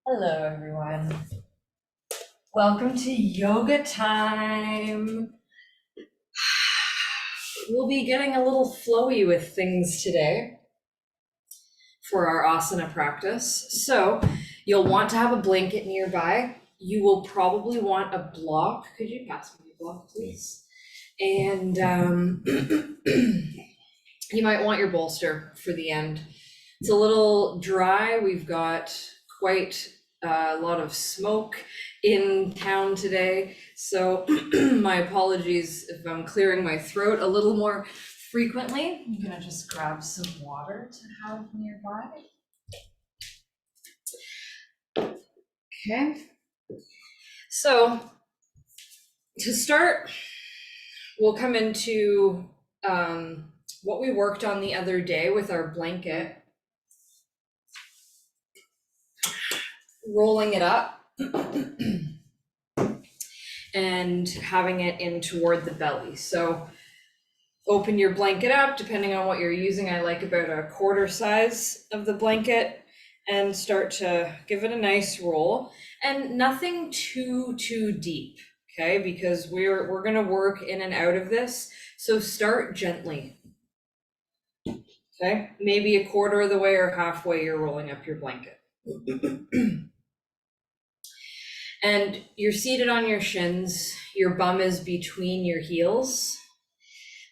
Hello, everyone. Welcome to yoga time. We'll be getting a little flowy with things today for our asana practice. So, you'll want to have a blanket nearby. You will probably want a block. Could you pass me a block, please? And you might want your bolster for the end. It's a little dry. We've got quite a lot of smoke in town today. So my apologies if I'm clearing my throat a little more frequently. I'm gonna just grab some water to have nearby. Okay. So to start, we'll come into what we worked on the other day with our blanket, rolling it up and having it in toward the belly. So open your blanket up, depending on what you're using. I like about a quarter size of the blanket, and start to give it a nice roll, and nothing too deep, okay? Because we're gonna work in and out of this, so start gently, okay? Maybe a quarter of the way or halfway you're rolling up your blanket. And you're seated on your shins, your bum is between your heels.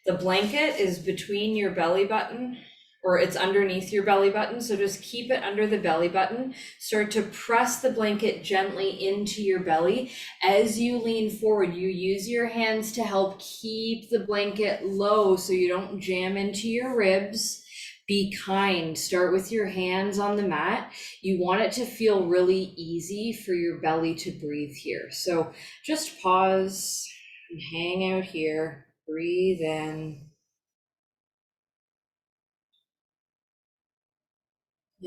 The blanket is between your belly button, or it's underneath your belly button. So just keep it under the belly button. Start to press the blanket gently into your belly. As you lean forward, you use your hands to help keep the blanket low so you don't jam into your ribs. Be kind. Start with your hands on the mat. You want it to feel really easy for your belly to breathe here. So just pause and hang out here. Breathe in.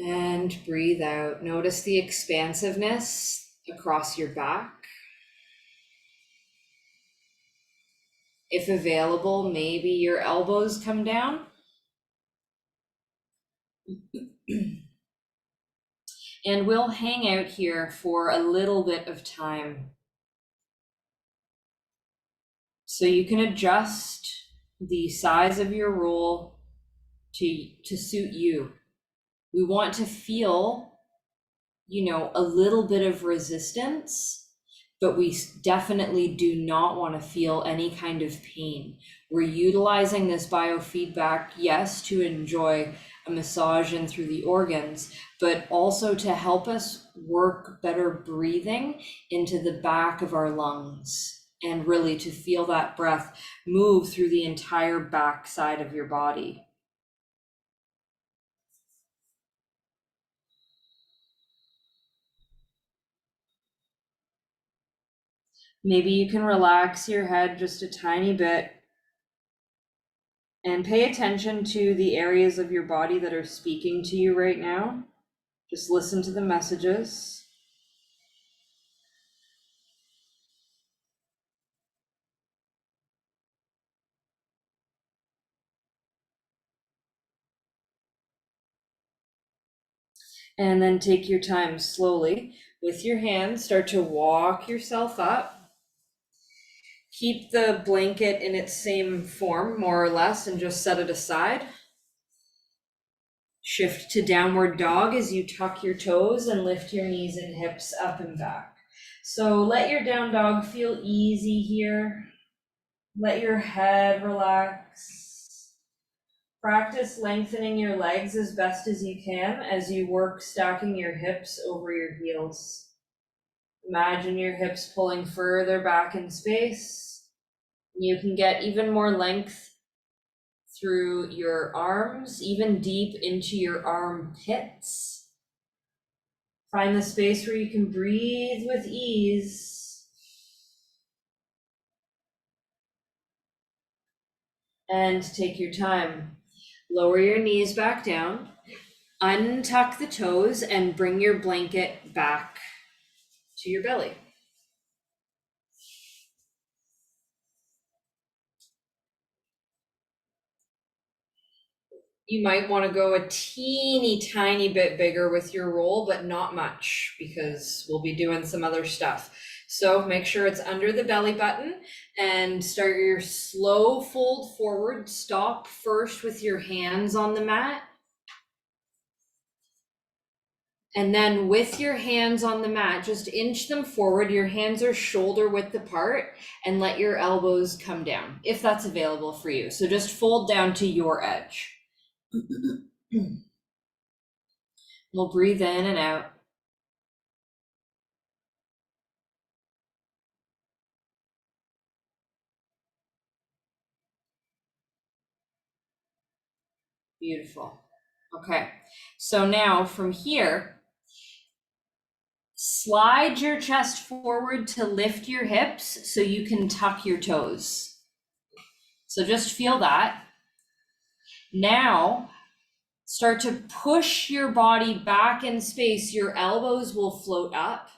And breathe out. Notice the expansiveness across your back. If available, maybe your elbows come down. And we'll hang out here for a little bit of time. So you can adjust the size of your roll to suit you. We want to feel, a little bit of resistance, but we definitely do not want to feel any kind of pain. We're utilizing this biofeedback, yes, to enjoy a massage in through the organs, but also to help us work better breathing into the back of our lungs, and really to feel that breath move through the entire back side of your body. Maybe you can relax your head just a tiny bit and pay attention to the areas of your body that are speaking to you right now. Just listen to the messages. And then take your time slowly with your hands, start to walk yourself up. Keep the blanket in its same form, more or less, and just set it aside. Shift to downward dog as you tuck your toes and lift your knees and hips up and back. So let your down dog feel easy here. Let your head relax. Practice lengthening your legs as best as you can as you work stacking your hips over your heels. Imagine your hips pulling further back in space. You can get even more length through your arms, even deep into your armpits. Find the space where you can breathe with ease. And take your time. Lower your knees back down, untuck the toes, and bring your blanket back to your belly. You might want to go a teeny tiny bit bigger with your roll, but not much because we'll be doing some other stuff. So make sure it's under the belly button and start your slow fold forward. Stop first with your hands on the mat. And then with your hands on the mat, just inch them forward. Your hands are shoulder width apart and let your elbows come down if that's available for you. So just fold down to your edge. We'll breathe in and out. Beautiful. Okay, so now from here, slide your chest forward to lift your hips so you can tuck your toes. So just feel that. Now, start to push your body back in space. Your elbows will float up.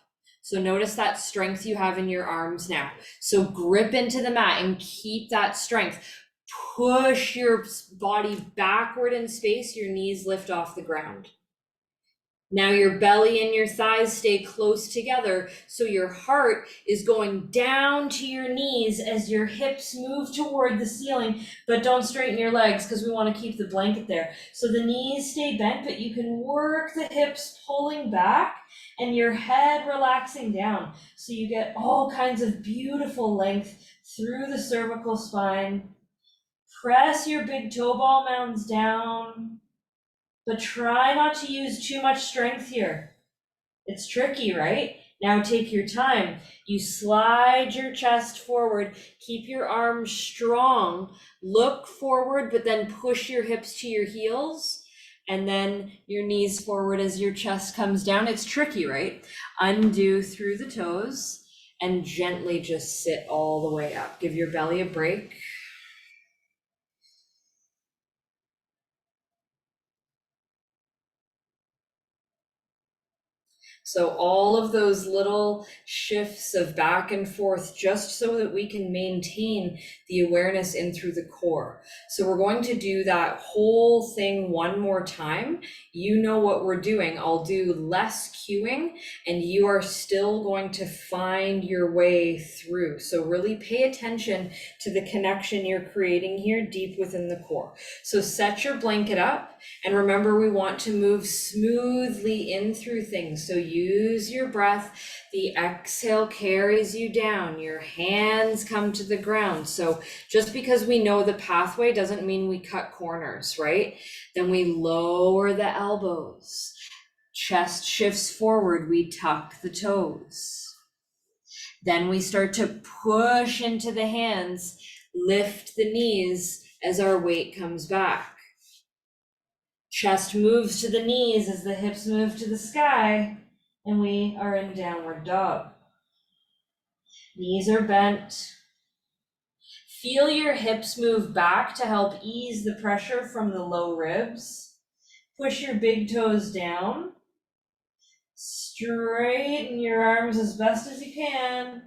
So notice that strength you have in your arms now. So grip into the mat and keep that strength. Push your body backward in space. Your knees lift off the ground. Now your belly and your thighs stay close together. So your heart is going down to your knees as your hips move toward the ceiling, but don't straighten your legs because we want to keep the blanket there. So the knees stay bent, but you can work the hips pulling back and your head relaxing down. So you get all kinds of beautiful length through the cervical spine. Press your big toe ball mounds down. But try not to use too much strength here. It's tricky, right? Now take your time. You slide your chest forward, keep your arms strong, look forward, but then push your hips to your heels, and then your knees forward as your chest comes down. It's tricky, right? Undo through the toes and gently just sit all the way up. Give your belly a break. So all of those little shifts of back and forth, just so that we can maintain the awareness in through the core. So we're going to do that whole thing one more time. You know what we're doing. I'll do less cueing and you are still going to find your way through. So really pay attention to the connection you're creating here deep within the core. So set your blanket up and remember we want to move smoothly in through things. So use your breath. The exhale carries you down. Your hands come to the ground. So just because we know the pathway doesn't mean we cut corners, right? Then we lower the elbows. Chest shifts forward. We tuck the toes. Then we start to push into the hands, lift the knees as our weight comes back. Chest moves to the knees as the hips move to the sky, and we are in downward dog. Knees are bent. Feel your hips move back to help ease the pressure from the low ribs. Push your big toes down. Straighten your arms as best as you can.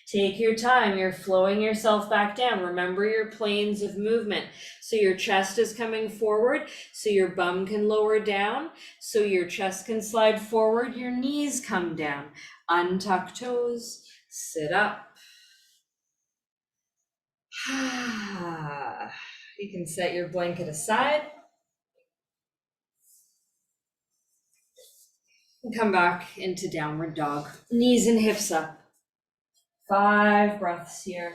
Take your time. You're flowing yourself back down. Remember your planes of movement. So your chest is coming forward, so your bum can lower down, so your chest can slide forward, your knees come down. Untuck toes, sit up. You can set your blanket aside. And come back into downward dog. Knees and hips up. 5 breaths here.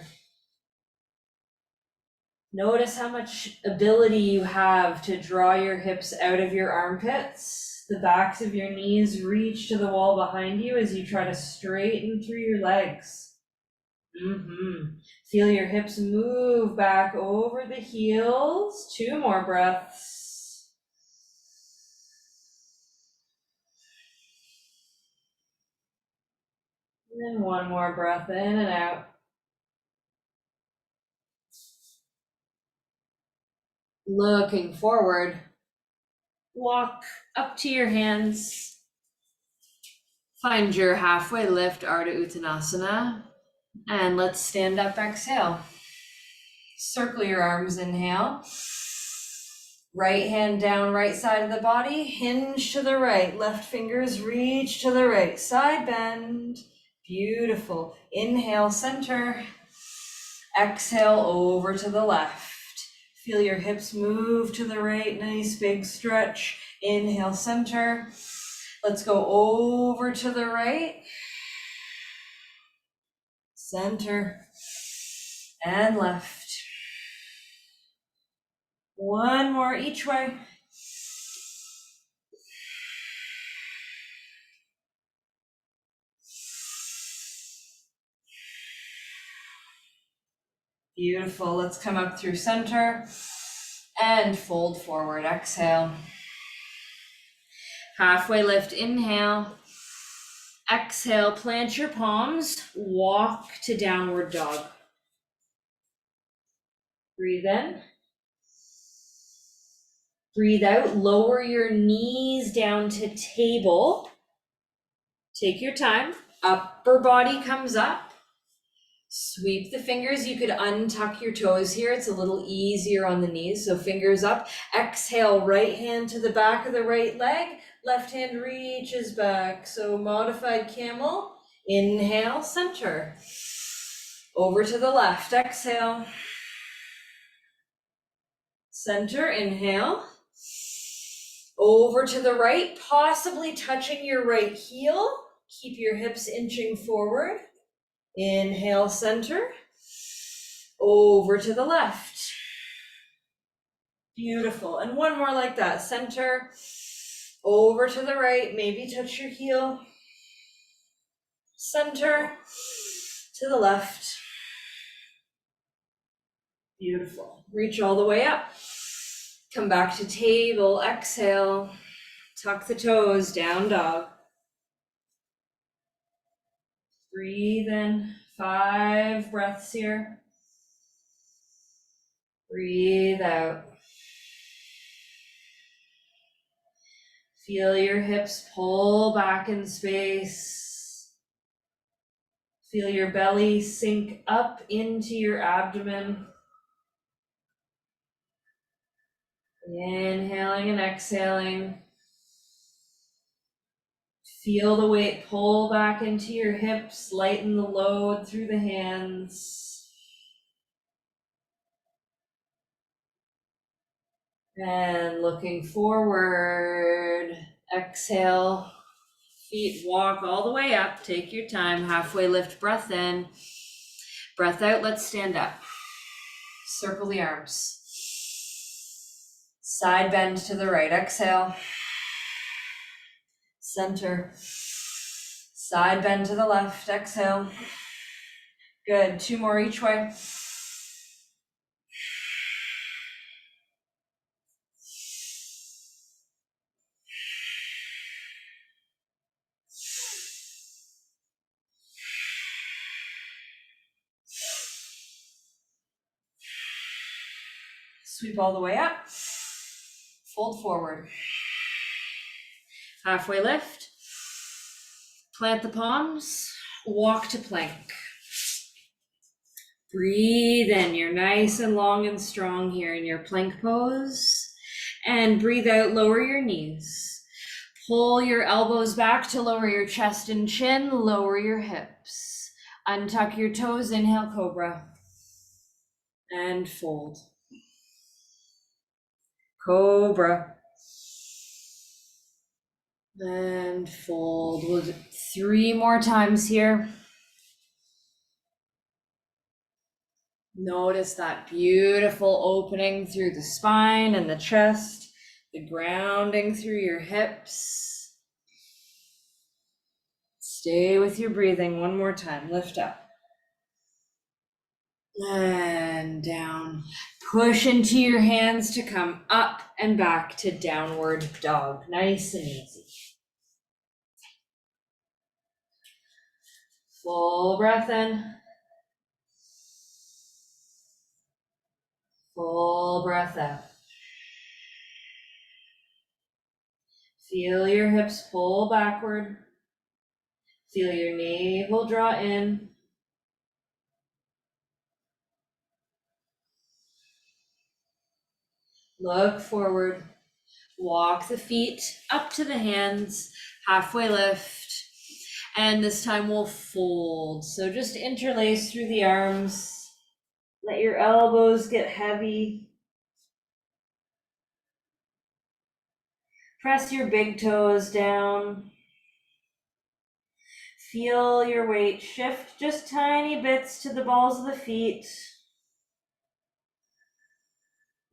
Notice how much ability you have to draw your hips out of your armpits. The backs of your knees reach to the wall behind you as you try to straighten through your legs. Feel your hips move back over the heels. 2 more breaths. And then 1 more breath in and out. Looking forward, walk up to your hands. Find your halfway lift, Ardha Uttanasana. And let's stand up, exhale. Circle your arms, inhale. Right hand down, right side of the body, hinge to the right, left fingers reach to the right, side bend. Beautiful. Inhale, center. Exhale, over to the left. Feel your hips move to the right, nice big stretch. Inhale, center. Let's go over to the right. Center and left. One more each way. Beautiful. Let's come up through center and fold forward. Exhale. Halfway lift, inhale. Exhale, plant your palms, walk to downward dog. Breathe in. Breathe out, lower your knees down to table. Take your time. Upper body comes up. Sweep the fingers. You could untuck your toes here. It's a little easier on the knees. So fingers up. Exhale, right hand to the back of the right leg. Left hand reaches back. So modified camel. Inhale, center. Over to the left. Exhale. Center, inhale. Over to the right, possibly touching your right heel. Keep your hips inching forward. Inhale, center. Over to the left. Beautiful. And one more like that. Center. Over to the right. Maybe touch your heel. Center. To the left. Beautiful. Reach all the way up. Come back to table. Exhale. Tuck the toes. Down dog. Breathe in. 5 breaths here. Breathe out. Feel your hips pull back in space. Feel your belly sink up into your abdomen. Inhaling and exhaling. Feel the weight pull back into your hips, lighten the load through the hands. And looking forward, exhale, feet walk all the way up, take your time, halfway lift, breath in, breath out, let's stand up. Circle the arms. Side bend to the right, exhale. Center. Side bend to the left, exhale. Good, 2 more each way. Sweep all the way up. Fold forward. Halfway lift. Plant the palms. Walk to plank. Breathe in. You're nice and long and strong here in your plank pose. And breathe out. Lower your knees. Pull your elbows back to lower your chest and chin. Lower your hips. Untuck your toes. Inhale, cobra. And fold. Cobra. And fold. We'll do 3 more times here. Notice that beautiful opening through the spine and the chest, the grounding through your hips. Stay with your breathing. 1 more time. Lift up. And down. Push into your hands to come up and back to downward dog. Nice and easy. Full breath in. Full breath out. Feel your hips pull backward. Feel your navel draw in. Look forward. Walk the feet up to the hands, halfway lift. And this time we'll fold. So just interlace through the arms. Let your elbows get heavy. Press your big toes down. Feel your weight shift just tiny bits to the balls of the feet.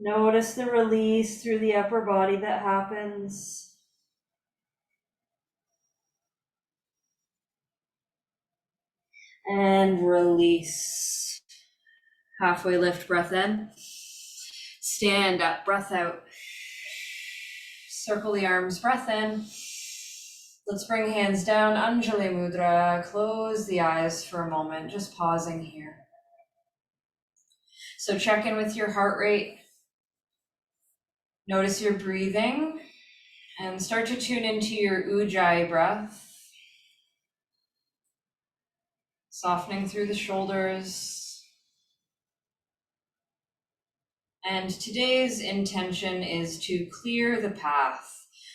Notice the release through the upper body that happens. And release. Halfway lift, breath in. Stand up, breath out. Circle the arms, breath in. Let's bring hands down, Anjali Mudra. Close the eyes for a moment, just pausing here. So check in with your heart rate. Notice your breathing and start to tune into your Ujjayi breath. Softening through the shoulders. And today's intention is to clear the path.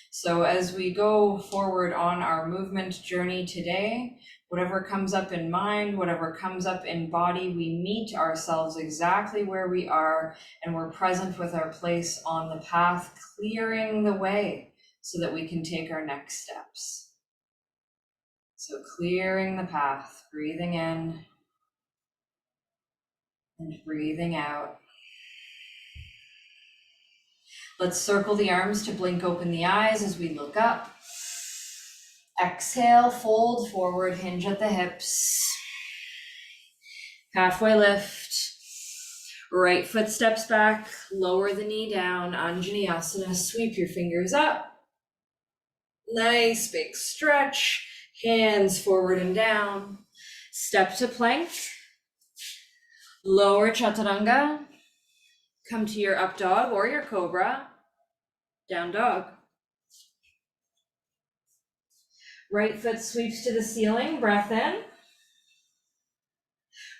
So as we go forward on our movement journey today, whatever comes up in mind, whatever comes up in body, we meet ourselves exactly where we are, and we're present with our place on the path, clearing the way so that we can take our next steps. So clearing the path, breathing in and breathing out. Let's circle the arms to blink open the eyes as we look up. Exhale, fold forward, hinge at the hips. Halfway lift. Right foot steps back, lower the knee down, Anjaneyasana, sweep your fingers up. Nice big stretch, hands forward and down. Step to plank. Lower chaturanga. Come to your up dog or your cobra. Down dog. Right foot sweeps to the ceiling, breath in.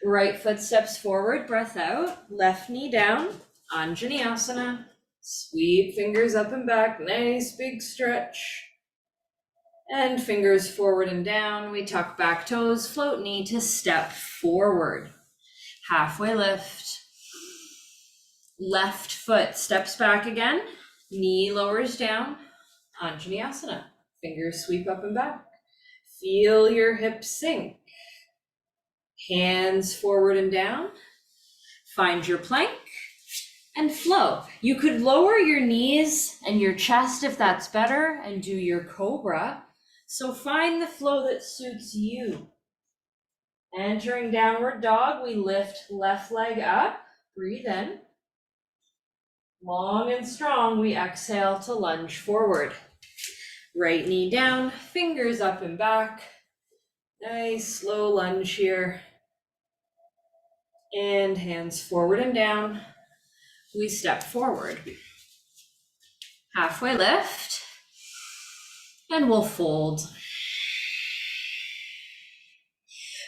Right foot steps forward, breath out. Left knee down, Anjaneyasana. Sweep fingers up and back, nice big stretch. And fingers forward and down. We tuck back toes, float knee to step forward. Halfway lift. Left foot steps back again, knee lowers down, Anjaneyasana. Fingers sweep up and back. Feel your hips sink. Hands forward and down. Find your plank and flow. You could lower your knees and your chest if that's better and do your cobra. So find the flow that suits you. Entering downward dog, we lift left leg up, breathe in. Long and strong, we exhale to lunge forward. Right knee down, fingers up and back. Nice slow lunge here. And hands forward and down. We step forward. Halfway lift. And we'll fold.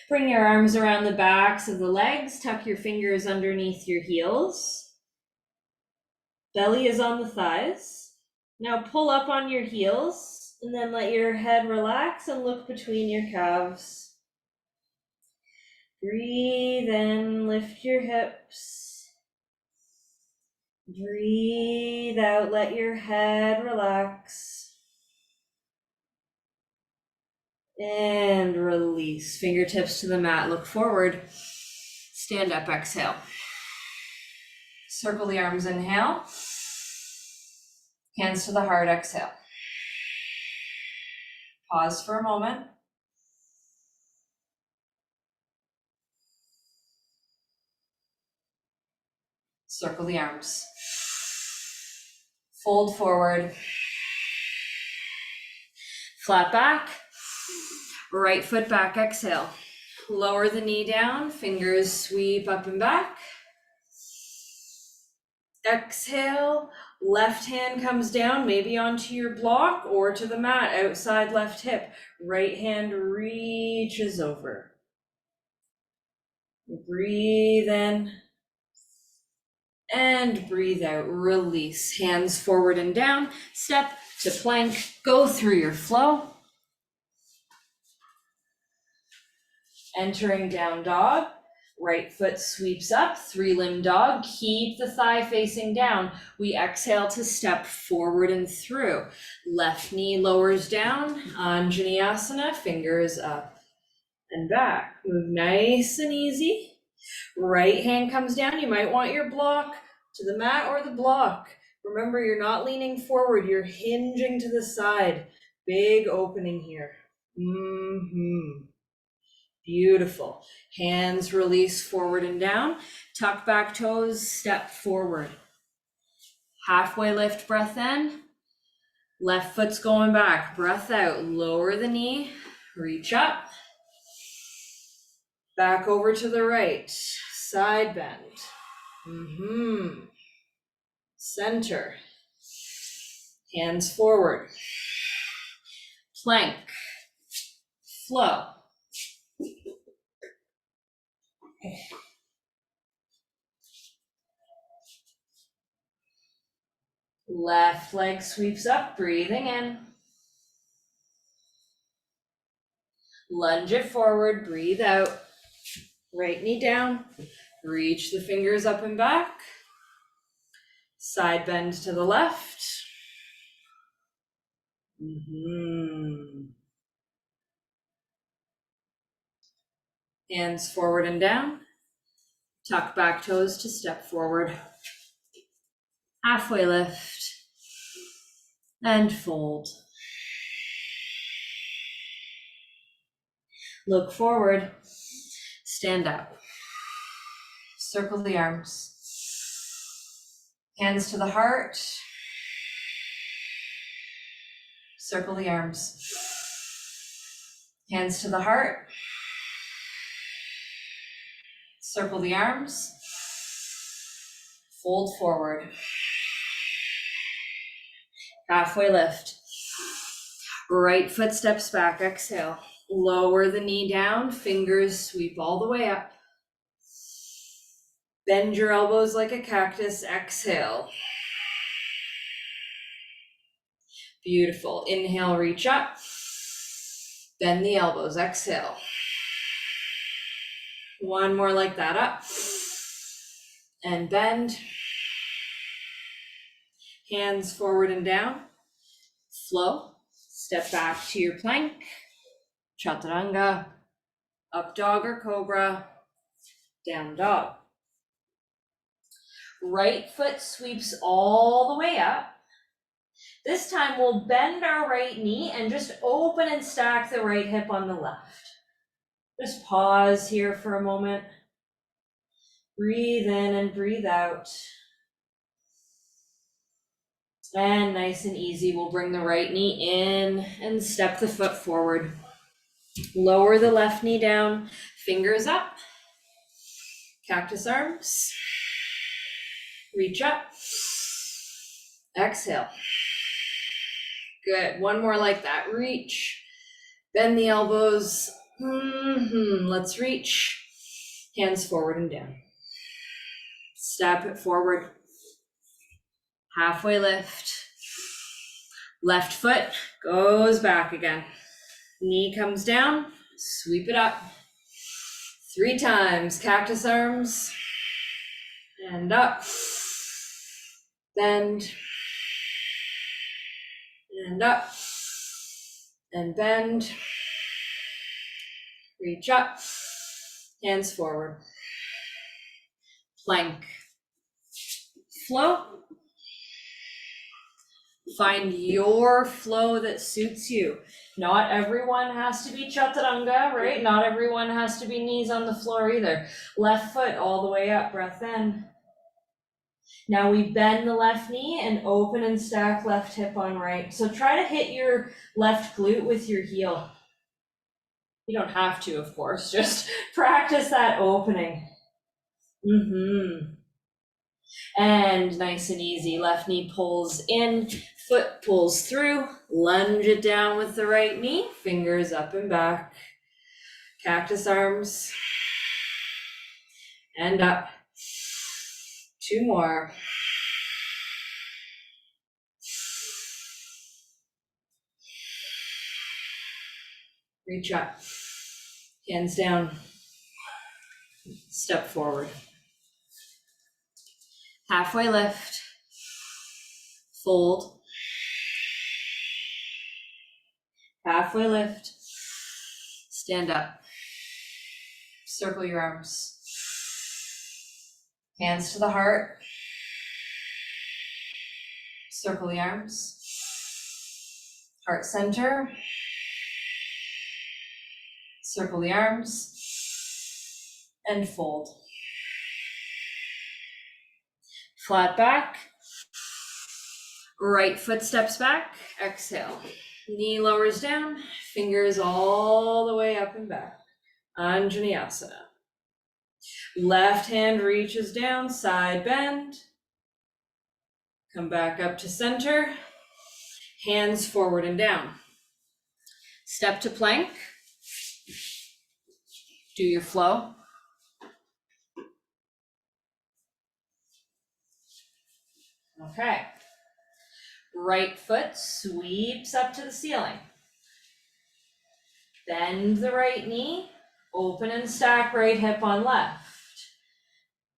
Bring your arms around the backs of the legs. Tuck your fingers underneath your heels. Belly is on the thighs. Now pull up on your heels and then let your head relax and look between your calves. Breathe in, lift your hips. Breathe out, let your head relax. And release. Fingertips to the mat, look forward. Stand up, exhale. Circle the arms, inhale. Hands to the heart, exhale. Pause for a moment. Circle the arms. Fold forward. Flat back. Right foot back, exhale. Lower the knee down, fingers sweep up and back. Exhale, left hand comes down, maybe onto your block or to the mat, outside left hip. Right hand reaches over. Breathe in And breathe out, release. Hands forward and down, step to plank, go through your flow. Entering down dog, right foot sweeps up, 3-limb dog, keep the thigh facing down. We exhale to step forward and through. Left knee lowers down, Anjaneyasana, fingers up and back. Move nice and easy. Right hand comes down. You might want your block to the mat or the block. Remember, you're not leaning forward, you're hinging to the side. Big opening here. Beautiful. Hands release forward and down. Tuck back toes, step forward. Halfway lift, breath in. Left foot's going back. Breath out. Lower the knee. Reach up. Back over to the right. Side bend. Center. Hands forward. Plank. Flow. Left leg sweeps up, breathing in. Lunge it forward, breathe out. Right knee down, reach the fingers up and back. Side bend to the left. Hands forward and down. Tuck back toes to step forward. Halfway lift. And fold. Look forward. Stand up. Circle the arms. Hands to the heart. Circle the arms. Hands to the heart. Circle the arms. Fold forward. Halfway lift. Right foot steps back, exhale. Lower the knee down, fingers sweep all the way up. Bend your elbows like a cactus, exhale. Beautiful. Inhale, reach up. Bend the elbows, exhale. One more like that, up. And bend. Hands forward and down. Flow. Step back to your plank. Chaturanga. Up dog or cobra. Down dog. Right foot sweeps all the way up. This time we'll bend our right knee and just open and stack the right hip on the left. Just pause here for a moment. Breathe in and breathe out. And nice and easy, we'll bring the right knee in and step the foot forward. Lower the left knee down, fingers up. Cactus arms. Reach up. Exhale. Good. One more like that. Reach. Bend the elbows. Let's reach. Hands forward and down. Step it forward. Halfway lift. Left foot goes back again. Knee comes down. Sweep it up. 3 times. Cactus arms. And up. Bend. And up. And bend. Reach up. Hands forward. Plank. Flow. Find your flow that suits you. Not everyone has to be chaturanga, right? Not everyone has to be knees on the floor either. Left foot all the way up, breath in. Now we bend the left knee and open and stack left hip on right. So try to hit your left glute with your heel. You don't have to, of course, just practice that opening. And nice and easy, left knee pulls in, foot pulls through, lunge it down with the right knee, fingers up and back, cactus arms, and up. 2 more. Reach up, hands down, step forward. Halfway lift, fold. Halfway lift, stand up, circle your arms. Hands to the heart, circle the arms. Heart center, circle the arms, and fold. Flat back, right foot steps back, exhale. Knee lowers down, fingers all the way up and back. Anjaneyasana. Left hand reaches down, side bend. Come back up to center. Hands forward and down. Step to plank. Do your flow. Okay. Right foot sweeps up to the ceiling. Bend the right knee, open and stack right hip on left.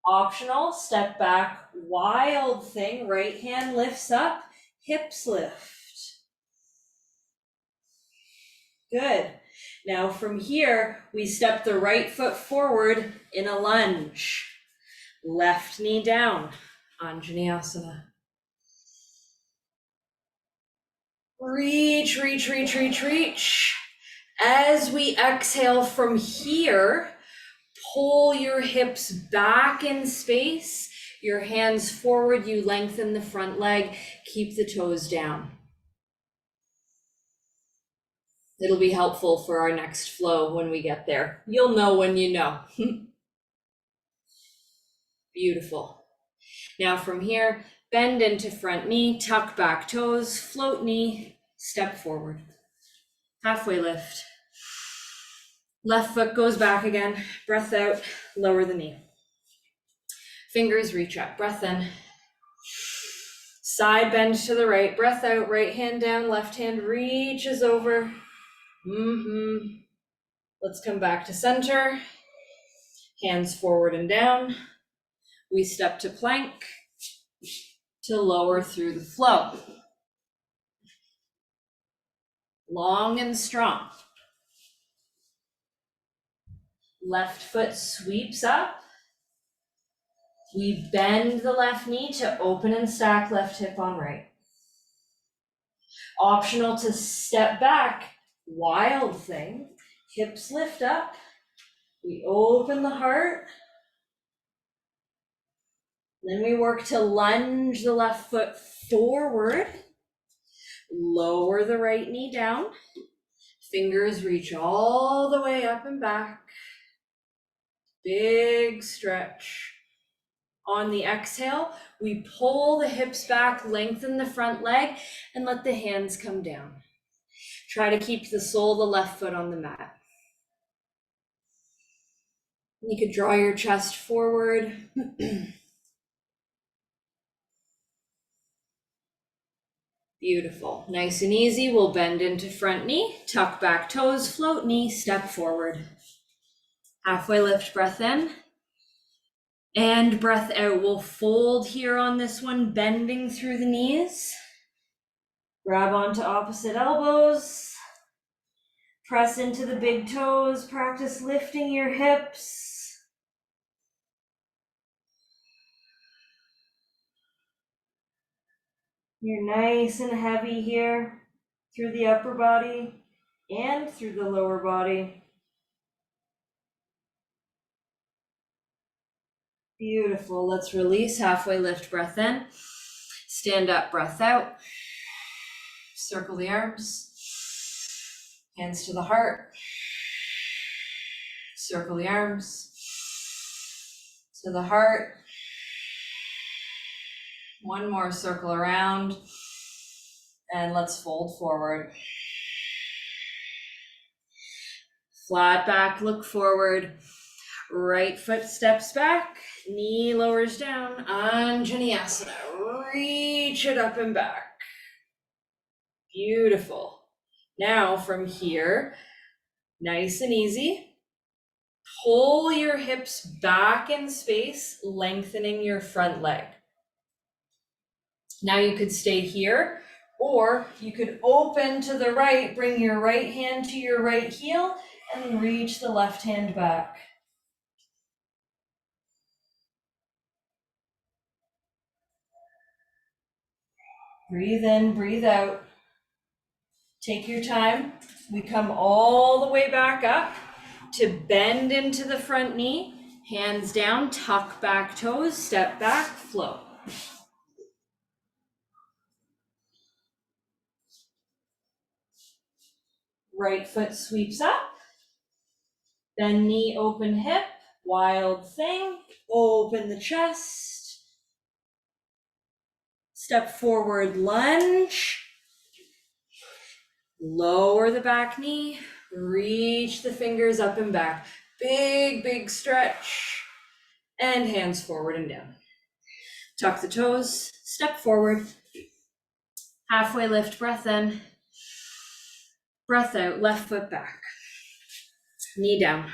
Optional, step back, wild thing, right hand lifts up, hips lift. Good. Now from here, we step the right foot forward in a lunge. Left knee down, Anjaneyasana. Reach, reach, reach, reach, reach. As we exhale from here, pull your hips back in space, your hands forward, you lengthen the front leg, keep the toes down. It'll be helpful for our next flow when we get there. You'll know when you know. Beautiful. Now from here, bend into front knee, tuck back toes, float knee, step forward. Halfway lift. Left foot goes back again, breath out, lower the knee. Fingers reach up, breath in. Side bend to the right, breath out, right hand down, left hand reaches over. Let's come back to center. Hands forward and down. We step to plank to lower through the flow. Long and strong. Left foot sweeps up. We bend the left knee to open and stack left hip on right. Optional to step back, wild thing. Hips lift up. We open the heart. Then we work to lunge the left foot forward. Lower the right knee down. Fingers reach all the way up and back. Big stretch. On the exhale, we pull the hips back, lengthen the front leg, and let the hands come down. Try to keep the sole of the left foot on the mat. You could draw your chest forward. Beautiful. Nice and easy. We'll bend into front knee, tuck back toes, float knee, step forward. Halfway lift, breath in. And breath out. We'll fold here on this one, bending through the knees. Grab onto opposite elbows. Press into the big toes. Practice lifting your hips. You're nice and heavy here through the upper body and through the lower body. Beautiful. Let's release. Halfway lift, breath in. Stand up, breath out. Circle the arms. Hands to the heart. Circle the arms. To the heart. One more circle around. And let's fold forward. Flat back, look forward. Right foot steps back, knee lowers down, Anjaneyasana. Reach it up and back. Beautiful. Now from here, nice and easy, pull your hips back in space, lengthening your front leg. Now you could stay here, or you could open to the right, bring your right hand to your right heel, and reach the left hand back. Breathe in, breathe out. Take your time. We come all the way back up to bend into the front knee, hands down, tuck back toes, step back, flow. Right foot sweeps up, bend knee, open hip, wild thing, open the chest, step forward, lunge, lower the back knee, reach the fingers up and back, big, big stretch, and hands forward and down. Tuck the toes, step forward, halfway lift, breath in, breath out, left foot back, knee down,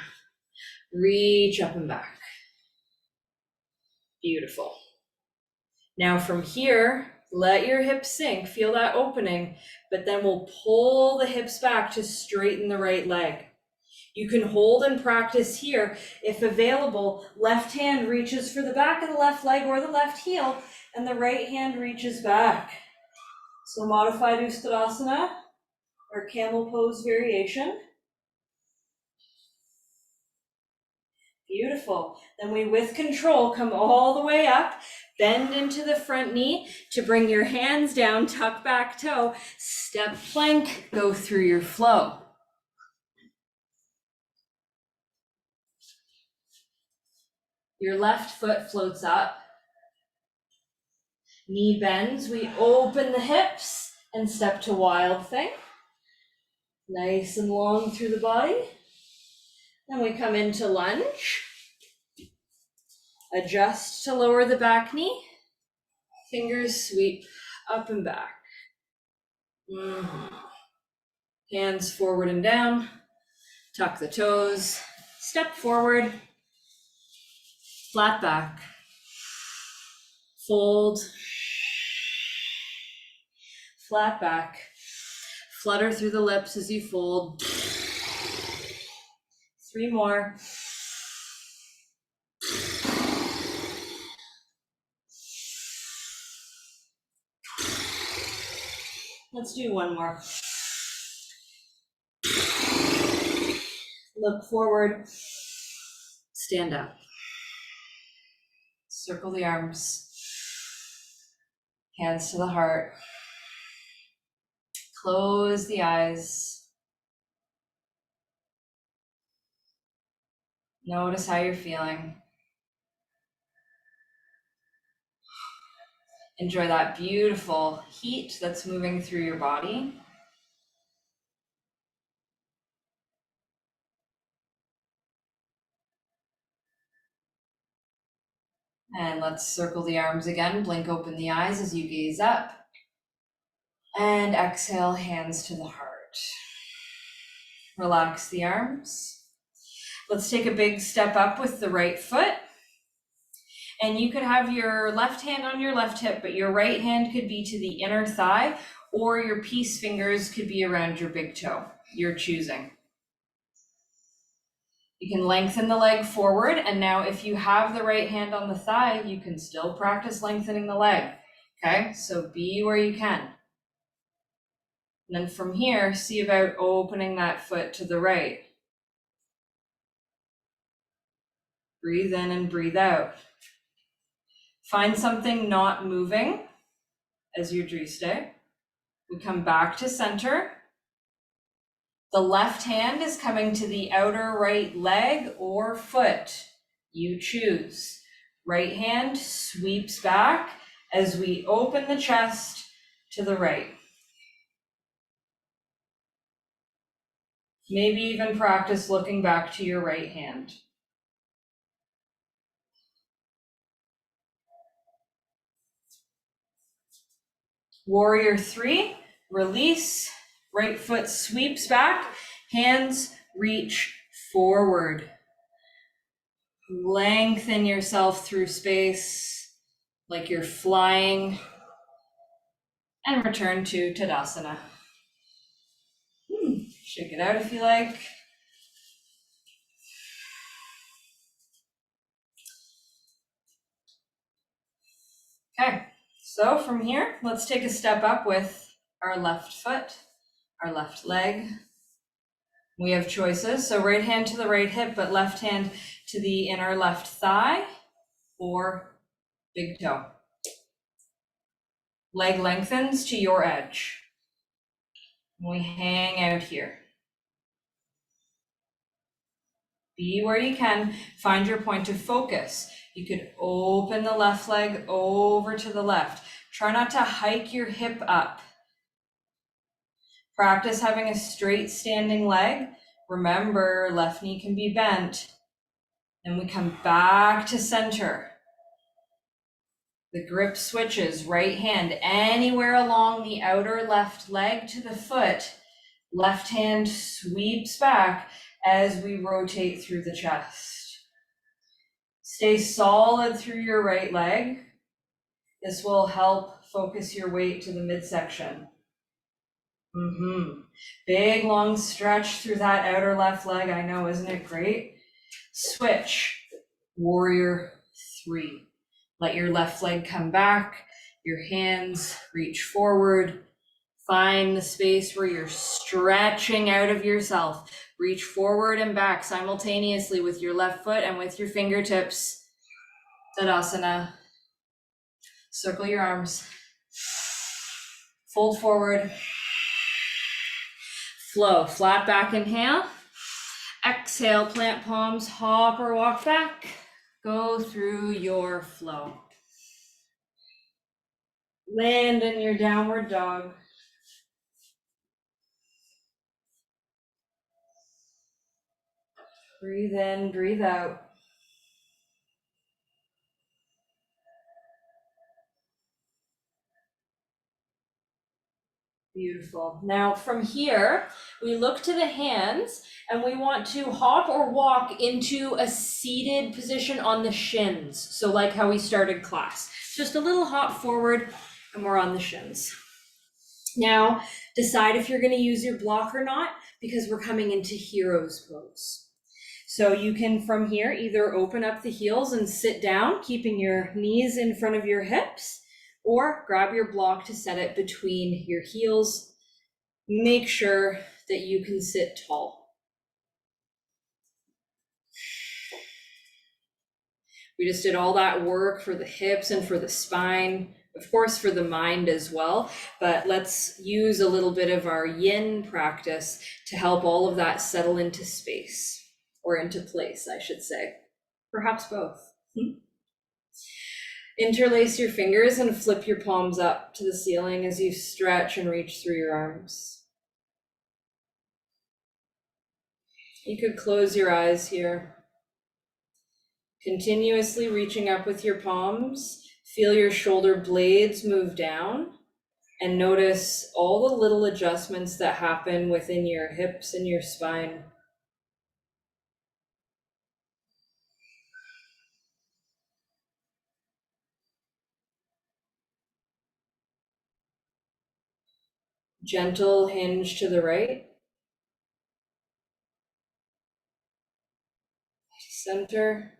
reach up and back. Beautiful. Now from here, let your hips sink, feel that opening, but then we'll pull the hips back to straighten the right leg. You can hold and practice here. If available, left hand reaches for the back of the left leg or the left heel, and the right hand reaches back. So modified Uttanasana or camel pose variation. Beautiful. Then we, with control, come all the way up, bend into the front knee to bring your hands down, tuck back toe, step plank, go through your flow. Your left foot floats up, knee bends, we open the hips and step to wild thing. Nice and long through the body. Then we come into lunge. Adjust to lower the back knee. Fingers sweep up and back. Hands forward and down. Tuck the toes. Step forward. Flat back. Fold. Flat back. Flutter through the lips as you fold. 3 more. Let's do 1 more. Look forward. Stand up. Circle the arms. Hands to the heart. Close the eyes. Notice how you're feeling. Enjoy that beautiful heat that's moving through your body. And let's circle the arms again. Blink open the eyes as you gaze up. And exhale, hands to the heart. Relax the arms. Let's take a big step up with the right foot. And you could have your left hand on your left hip, but your right hand could be to the inner thigh, or your peace fingers could be around your big toe. You're choosing. You can lengthen the leg forward, and now if you have the right hand on the thigh, you can still practice lengthening the leg, okay? So be where you can. And then from here, see about opening that foot to the right. Breathe in and breathe out. Find something not moving as your driste. We come back to center. The left hand is coming to the outer right leg or foot. You choose. Right hand sweeps back as we open the chest to the right. Maybe even practice looking back to your right hand. Warrior 3, release, right foot sweeps back, hands reach forward. Lengthen yourself through space like you're flying, and return to Tadasana. Shake it out if you like. Okay, so from here, let's take a step up with our left foot, our left leg. We have choices, so right hand to the right hip, but left hand to the inner left thigh or big toe. Leg lengthens to your edge. We hang out here. Be where you can, find your point of focus. You could open the left leg over to the left. Try not to hike your hip up. Practice having a straight standing leg. Remember, left knee can be bent. Then we come back to center. The grip switches, right hand anywhere along the outer left leg to the foot. Left hand sweeps back as we rotate through the chest. Stay solid through your right leg. This will help focus your weight to the midsection. Big long stretch through that outer left leg. I know, isn't it great? Switch, Warrior 3. Let your left leg come back, your hands reach forward. Find the space where you're stretching out of yourself. Reach forward and back simultaneously with your left foot and with your fingertips. Tadasana. Circle your arms. Fold forward. Flow, flat back inhale. Exhale, plant palms, hop or walk back. Go through your flow. Land in your downward dog. Breathe in, breathe out. Beautiful. Now from here, we look to the hands and we want to hop or walk into a seated position on the shins. So like how we started class, just a little hop forward and we're on the shins. Now decide if you're going to use your block or not, because we're coming into hero's pose. So you can from here either open up the heels and sit down, keeping your knees in front of your hips, or grab your block to set it between your heels. Make sure that you can sit tall. We just did all that work for the hips and for the spine, of course for the mind as well, but let's use a little bit of our yin practice to help all of that settle into space, or into place, I should say. Perhaps both. Interlace your fingers and flip your palms up to the ceiling as you stretch and reach through your arms. You could close your eyes here. Continuously reaching up with your palms, feel your shoulder blades move down, and notice all the little adjustments that happen within your hips and your spine. Gentle hinge to the right. Center,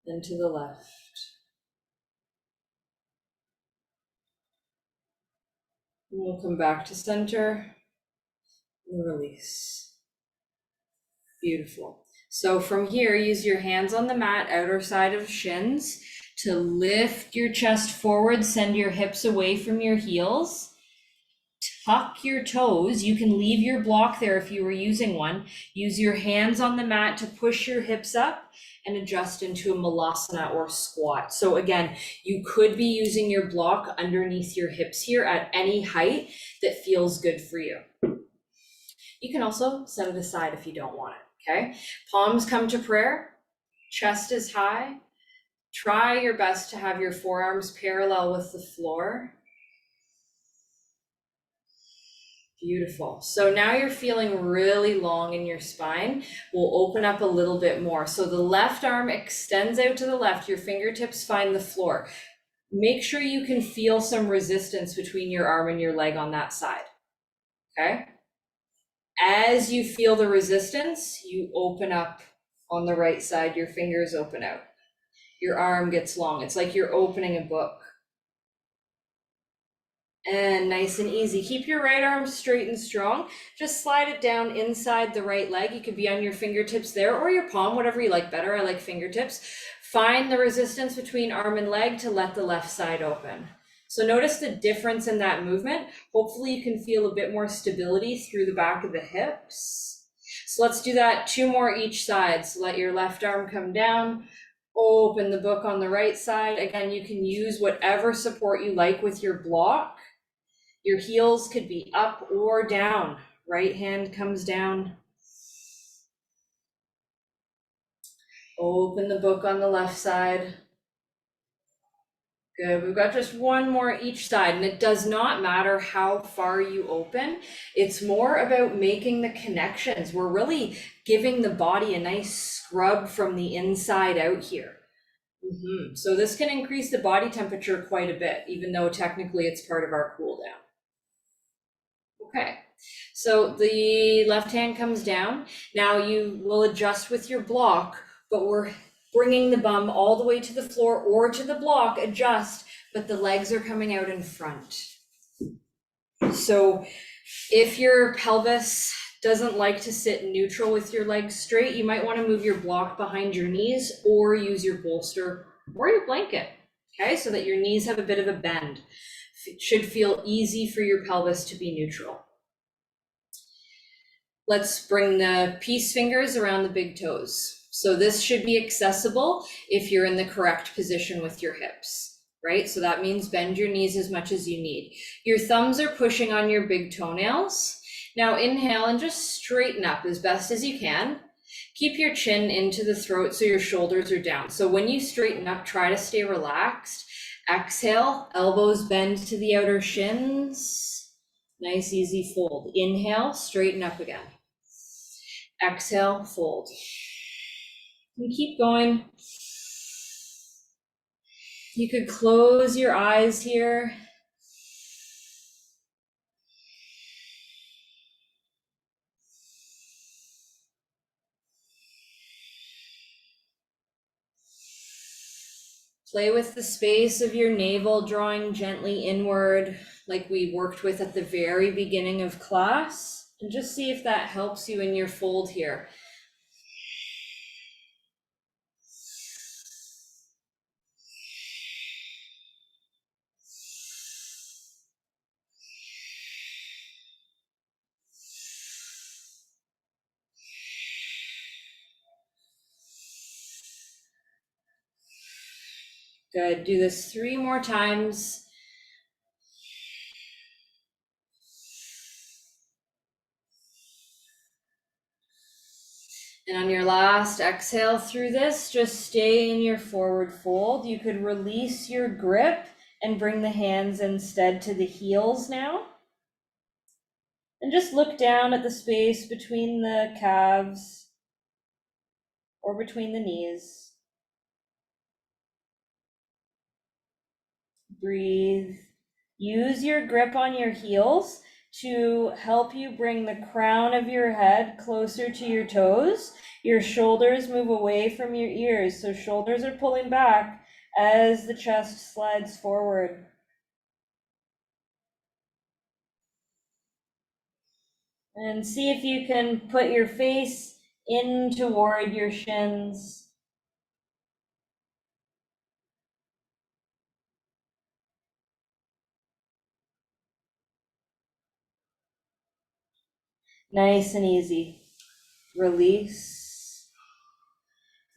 and to the left. And we'll come back to center and release. Beautiful. So from here, use your hands on the mat, outer side of shins, to lift your chest forward, send your hips away from your heels. Tuck your toes. You can leave your block there if you were using one. Use your hands on the mat to push your hips up and adjust into a malasana or squat. So again, you could be using your block underneath your hips here at any height that feels good for you. You can also set it aside if you don't want it, okay? Palms come to prayer, chest is high. Try your best to have your forearms parallel with the floor. Beautiful. So now you're feeling really long in your spine. We'll open up a little bit more. So the left arm extends out to the left, your fingertips find the floor. Make sure you can feel some resistance between your arm and your leg on that side, okay? As you feel the resistance, you open up on the right side, your fingers open out. Your arm gets long. It's like you're opening a book. And nice and easy. Keep your right arm straight and strong. Just slide it down inside the right leg. You could be on your fingertips there or your palm, whatever you like better. I like fingertips. Find the resistance between arm and leg to let the left side open. So notice the difference in that movement. Hopefully you can feel a bit more stability through the back of the hips. So let's do that 2 more each side. So let your left arm come down. Open the book on the right side. Again, you can use whatever support you like with your block. Your heels could be up or down. Right hand comes down. Open the book on the left side. Good. We've got just 1 more each side, and it does not matter how far you open. It's more about making the connections. We're really giving the body a nice scrub from the inside out here. So this can increase the body temperature quite a bit, even though technically it's part of our cool down. Okay, so the left hand comes down. Now you will adjust with your block, but we're bringing the bum all the way to the floor or to the block, adjust, but the legs are coming out in front. So if your pelvis doesn't like to sit neutral with your legs straight, you might want to move your block behind your knees or use your bolster or your blanket, okay, so that your knees have a bit of a bend. It should feel easy for your pelvis to be neutral. Let's bring the peace fingers around the big toes. So this should be accessible if you're in the correct position with your hips, right? So that means bend your knees as much as you need. Your thumbs are pushing on your big toenails. Now inhale and just straighten up as best as you can. Keep your chin into the throat so your shoulders are down. So when you straighten up, try to stay relaxed. Exhale, elbows bend to the outer shins. Nice, easy fold. Inhale, straighten up again. Exhale, fold. And keep going. You could close your eyes here. Play with the space of your navel, drawing gently inward, like we worked with at the very beginning of class. And just see if that helps you in your fold here. Good. Do this 3 more times. And on your last exhale through this, just stay in your forward fold. You could release your grip and bring the hands instead to the heels now. And just look down at the space between the calves or between the knees. Breathe. Use your grip on your heels to help you bring the crown of your head closer to your toes. Your shoulders move away from your ears, so shoulders are pulling back as the chest slides forward. And see if you can put your face in toward your shins. Nice and easy. Release.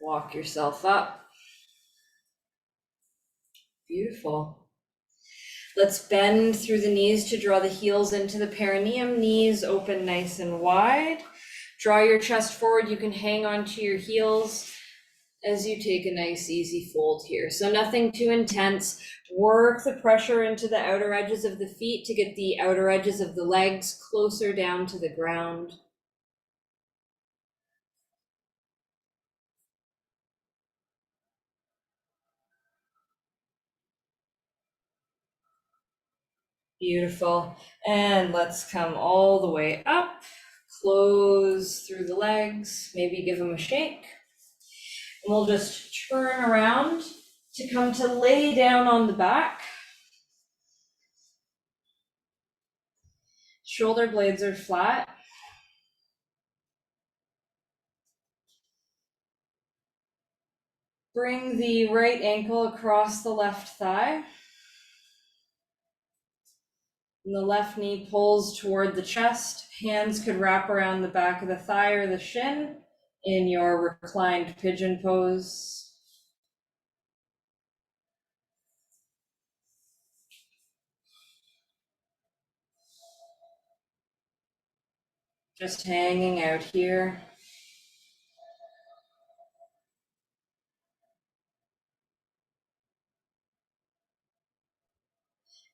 Walk yourself up. Beautiful. Let's bend through the knees to draw the heels into the perineum. Knees open nice and wide. Draw your chest forward. You can hang onto your heels as you take a nice easy fold here. So nothing too intense. Work the pressure into the outer edges of the feet to get the outer edges of the legs closer down to the ground. Beautiful. And let's come all the way up. Close through the legs, maybe give them a shake. And we'll just turn around to come to lay down on the back. Shoulder blades are flat. Bring the right ankle across the left thigh. And the left knee pulls toward the chest. Hands could wrap around the back of the thigh or the shin in your reclined pigeon pose. Just hanging out here.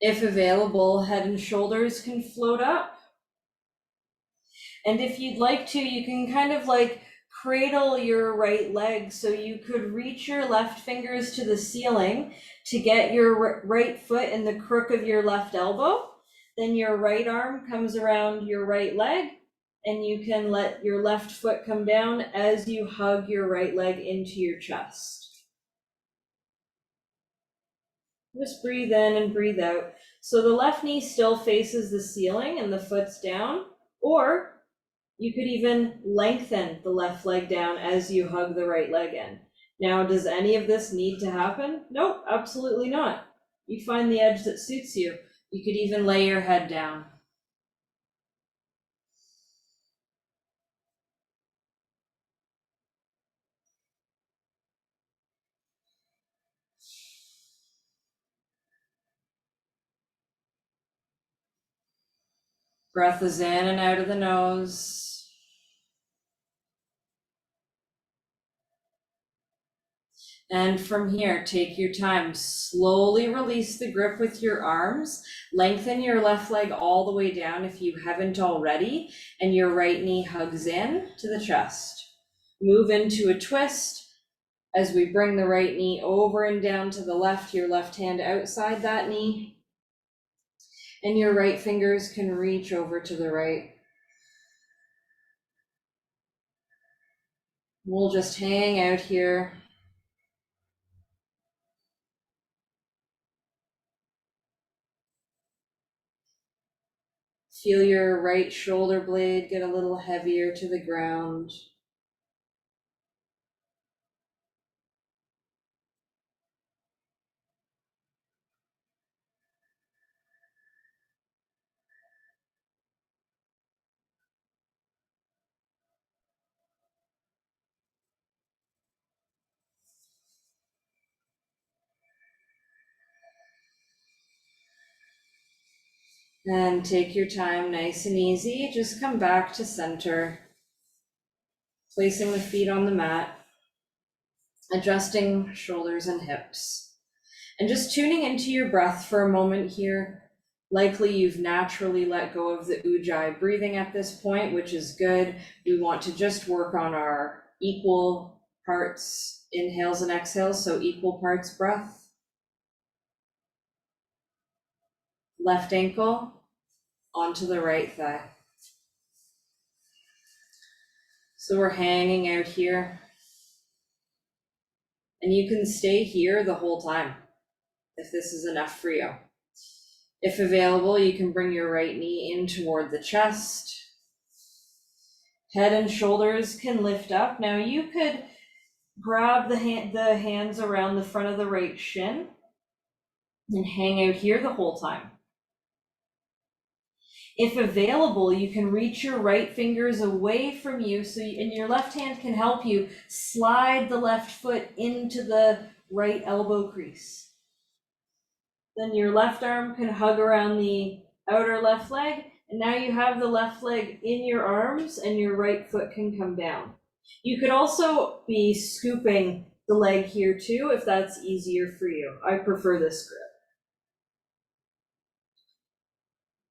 If available, head and shoulders can float up. And if you'd like to, you can kind of like cradle your right leg so you could reach your left fingers to the ceiling to get your right foot in the crook of your left elbow. Then your right arm comes around your right leg and you can let your left foot come down as you hug your right leg into your chest. Just breathe in and breathe out. So the left knee still faces the ceiling and the foot's down, or you could even lengthen the left leg down as you hug the right leg in. Now, does any of this need to happen? Nope, absolutely not. You find the edge that suits you. You could even lay your head down. Breath is in and out of the nose. And from here, take your time. Slowly release the grip with your arms. Lengthen your left leg all the way down if you haven't already, and your right knee hugs in to the chest. Move into a twist as we bring the right knee over and down to the left, your left hand outside that knee, and your right fingers can reach over to the right. We'll just hang out here. Feel your right shoulder blade get a little heavier to the ground. And take your time, nice and easy. Just come back to center, placing the feet on the mat, adjusting shoulders and hips, and just tuning into your breath for a moment here. Likely you've naturally let go of the ujjayi breathing at this point, which is good. We want to just work on our equal parts, inhales and exhales, so equal parts breath. Left ankle onto the right thigh. So we're hanging out here. And you can stay here the whole time if this is enough for you. If available, you can bring your right knee in toward the chest. Head and shoulders can lift up. Now you could grab the hands around the front of the right shin and hang out here the whole time. If available, you can reach your right fingers away from you, and your left hand can help you slide the left foot into the right elbow crease. Then your left arm can hug around the outer left leg, and now you have the left leg in your arms and your right foot can come down. You could also be scooping the leg here too, if that's easier for you. I prefer this grip.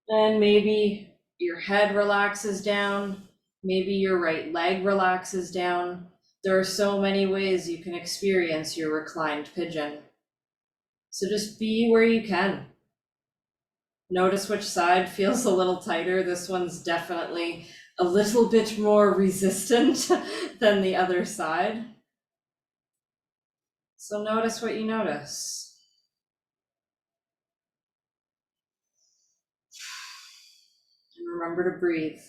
And maybe your head relaxes down, maybe your right leg relaxes down. There are so many ways you can experience your reclined pigeon. So just be where you can. Notice which side feels a little tighter. This one's definitely a little bit more resistant than the other side. So notice what you notice. And remember to breathe.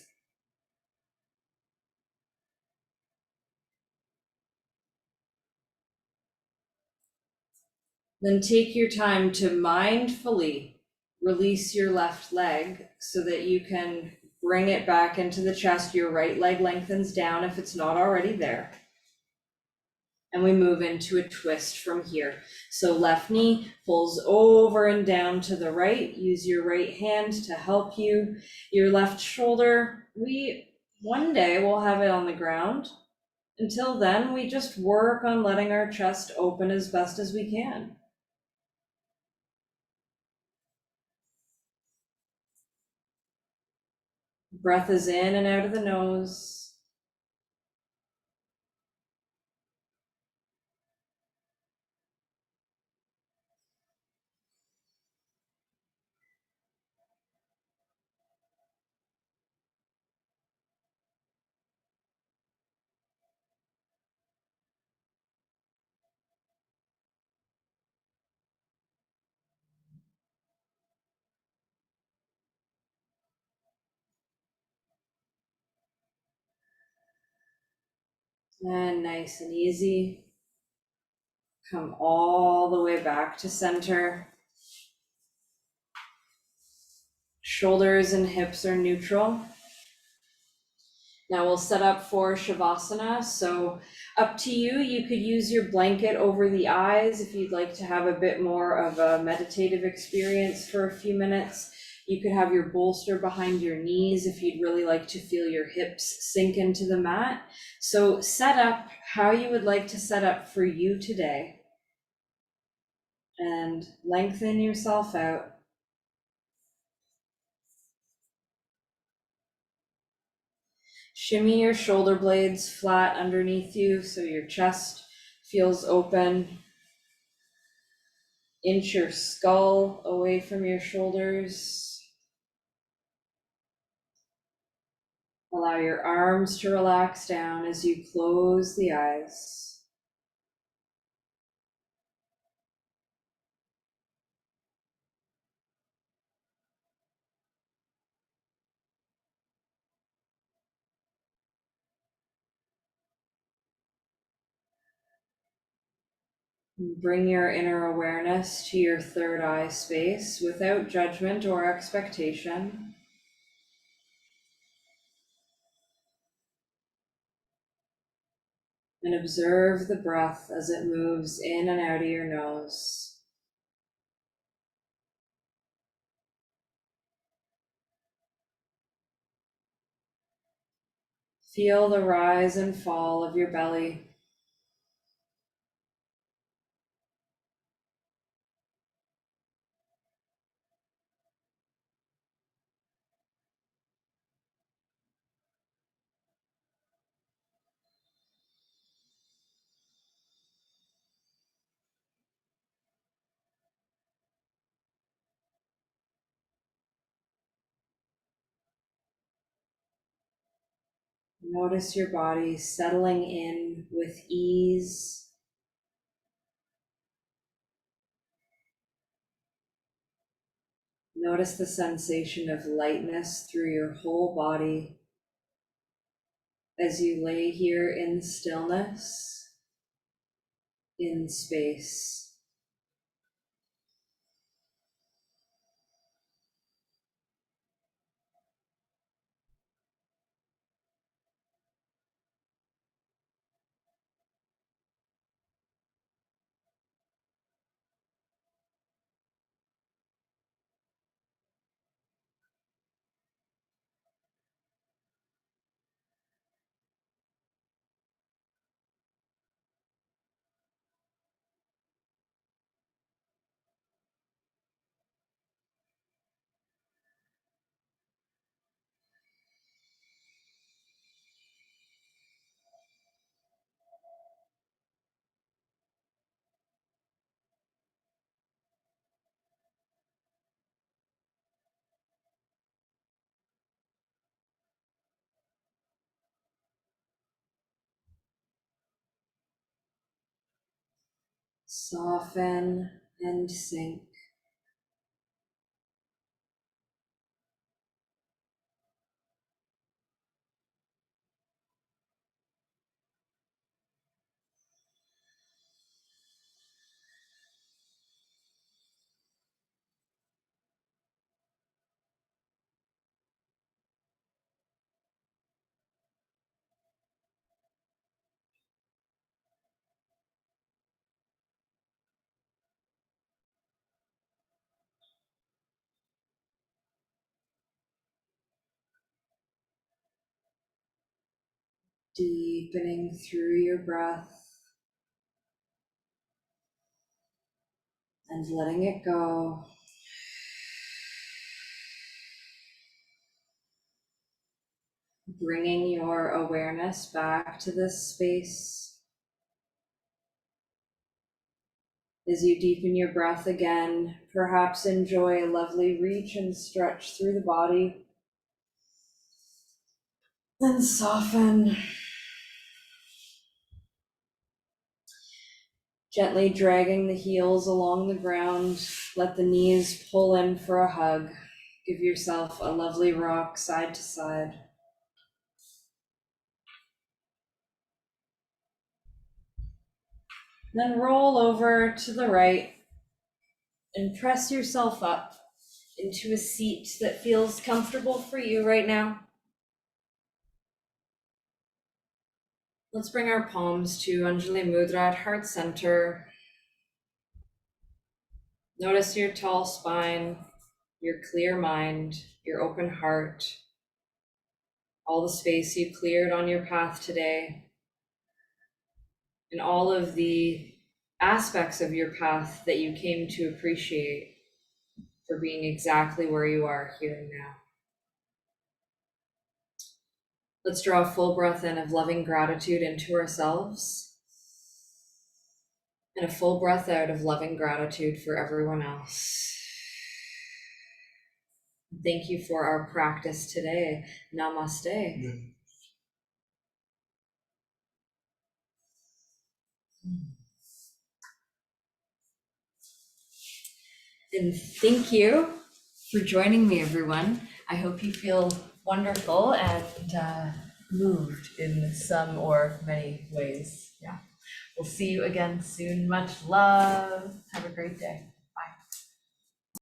Then take your time to mindfully release your left leg so that you can bring it back into the chest. Your right leg lengthens down if it's not already there. And we move into a twist from here. So left knee pulls over and down to the right. Use your right hand to help you. Your left shoulder, one day we'll have it on the ground. Until then, we just work on letting our chest open as best as we can. Breath is in and out of the nose. And nice and easy. Come all the way back to center. Shoulders and hips are neutral. Now we'll set up for Shavasana. So up to you, you could use your blanket over the eyes if you'd like to have a bit more of a meditative experience for a few minutes. You could have your bolster behind your knees if you'd really like to feel your hips sink into the mat. So set up how you would like to set up for you today. And lengthen yourself out. Shimmy your shoulder blades flat underneath you so your chest feels open. Inch your skull away from your shoulders. Allow your arms to relax down as you close the eyes. Bring your inner awareness to your third eye space without judgment or expectation. And observe the breath as it moves in and out of your nose. Feel the rise and fall of your belly. Notice your body settling in with ease. Notice the sensation of lightness through your whole body as you lay here in stillness, in space. Soften and sink. Deepening through your breath and letting it go. Bringing your awareness back to this space. As you deepen your breath again, perhaps enjoy a lovely reach and stretch through the body. Then soften. Gently dragging the heels along the ground, let the knees pull in for a hug. Give yourself a lovely rock side to side. Then roll over to the right and press yourself up into a seat that feels comfortable for you right now. Let's bring our palms to Anjali Mudra at heart center. Notice your tall spine, your clear mind, your open heart, all the space you cleared on your path today, and all of the aspects of your path that you came to appreciate for being exactly where you are here and now. Let's draw a full breath in of loving gratitude into ourselves, and a full breath out of loving gratitude for everyone else. Thank you for our practice today. Namaste. Yeah. And thank you for joining me, everyone. I hope you feel wonderful and moved in some or many ways. Yeah. We'll see you again soon. Much love. Have a great day.